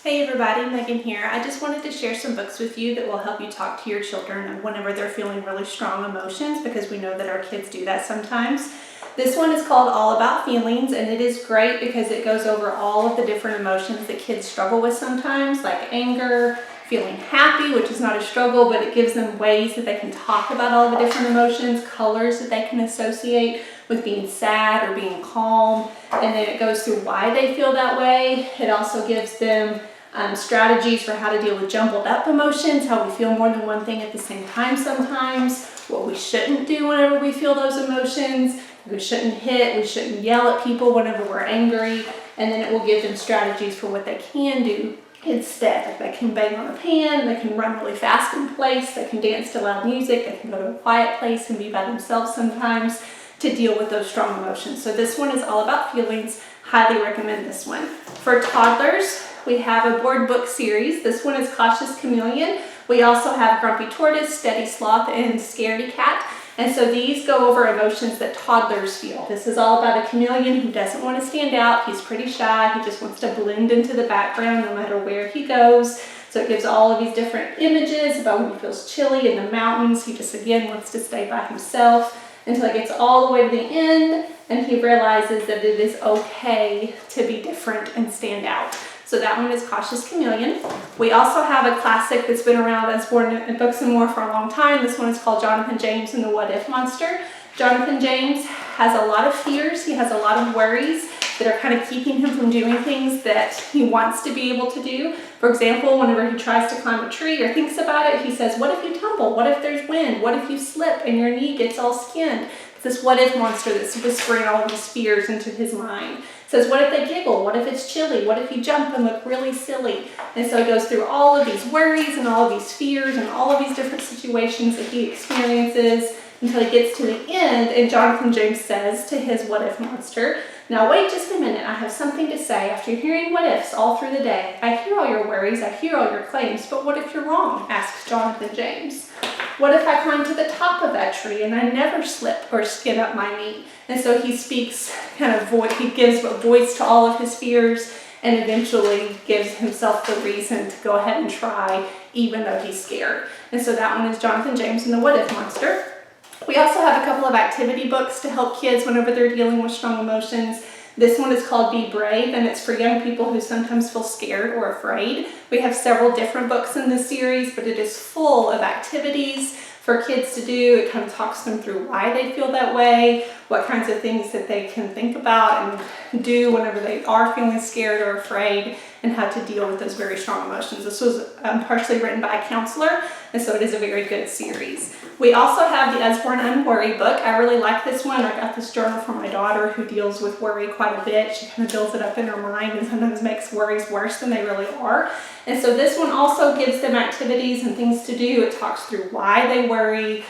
Hey everybody, Megan here. I just wanted to share some books with you that will help you talk to your children whenever they're feeling really strong emotions, because we know that our kids do that sometimes. This one is called All About Feelings, and it is great because it goes over all of the different emotions that kids struggle with sometimes, like anger, feeling happy, which is not a struggle, but it gives them ways that they can talk about all the different emotions, colors that they can associate with being sad or being calm, and then it goes through why they feel that way. It also gives them strategies for how to deal with jumbled up emotions, how we feel more than one thing at the same time sometimes, what we shouldn't do whenever we feel those emotions. We shouldn't hit, we shouldn't yell at people whenever we're angry, and then it will give them strategies for what they can do instead. Like they can bang on a pan, they can run really fast in place, they can dance to loud music, they can go to a quiet place and be by themselves sometimes to deal with those strong emotions. So this one is All About Feelings. Highly recommend this one. For toddlers, we have a board book series. This one is Cautious Chameleon. We also have Grumpy Tortoise, Steady Sloth, and Scaredy Cat. And so these go over emotions that toddlers feel. This is all about a chameleon who doesn't want to stand out. He's pretty shy. He just wants to blend into the background no matter where he goes. So it gives all of these different images about when he feels chilly in the mountains. He just, again, wants to stay by himself until it gets all the way to the end and he realizes that it is okay to be different and stand out. So that one is Cautious Chameleon. We also have a classic that's been around as Born in Books and More for a long time. This one is called Jonathan James and the What If Monster. Jonathan James has a lot of fears. He has a lot of worries that are kind of keeping him from doing things that he wants to be able to do. For example, whenever he tries to climb a tree or thinks about it, he says, what if you tumble? What if there's wind? What if you slip and your knee gets all skinned? It's this what if monster that's whispering all of these fears into his mind. It says, what if they giggle? What if it's chilly? What if you jump and look really silly? And so it goes through all of these worries and all of these fears and all of these different situations that he experiences until he gets to the end, and Jonathan James says to his what if monster, now wait just a minute, I have something to say. After hearing what ifs all through the day, I hear all your worries, I hear all your claims, but what if you're wrong? Asks Jonathan James. What if I climb to the top of that tree and I never slip or skin up my knee? And so he speaks he gives voice to all of his fears and eventually gives himself the reason to go ahead and try even though he's scared. And so that one is Jonathan James and the What If Monster. We also have a couple of activity books to help kids whenever they're dealing with strong emotions. This one is called Be Brave, and it's for young people who sometimes feel scared or afraid. We have several different books in this series, but it is full of activities for kids to do. It kind of talks them through why they feel that way, what kinds of things that they can think about and do whenever they are feeling scared or afraid, and how to deal with those very strong emotions. This was partially written by a counselor, and so it is a very good series. We also have the Usborne Unworry book. I really like this one. I got this journal from my daughter who deals with worry quite a bit. She kind of builds it up in her mind and sometimes makes worries worse than they really are. And so this one also gives them activities and things to do. It talks through why they worry,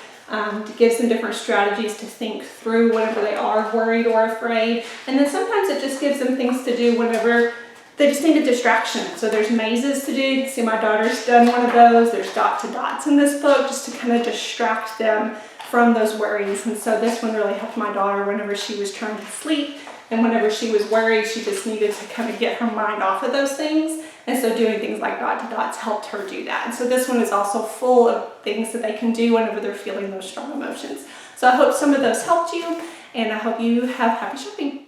gives them different strategies to think through whenever they are worried or afraid. And then sometimes it just gives them things to do whenever they just need a distraction. So there's mazes to do. You can see my daughter's done one of those. There's dot to dots in this book just to kind of distract them from those worries. And so this one really helped my daughter whenever she was trying to sleep and whenever she was worried, she just needed to kind of get her mind off of those things. And so doing things like dot to dots helped her do that. And so this one is also full of things that they can do whenever they're feeling those strong emotions. So I hope some of those helped you, and I hope you have happy shopping.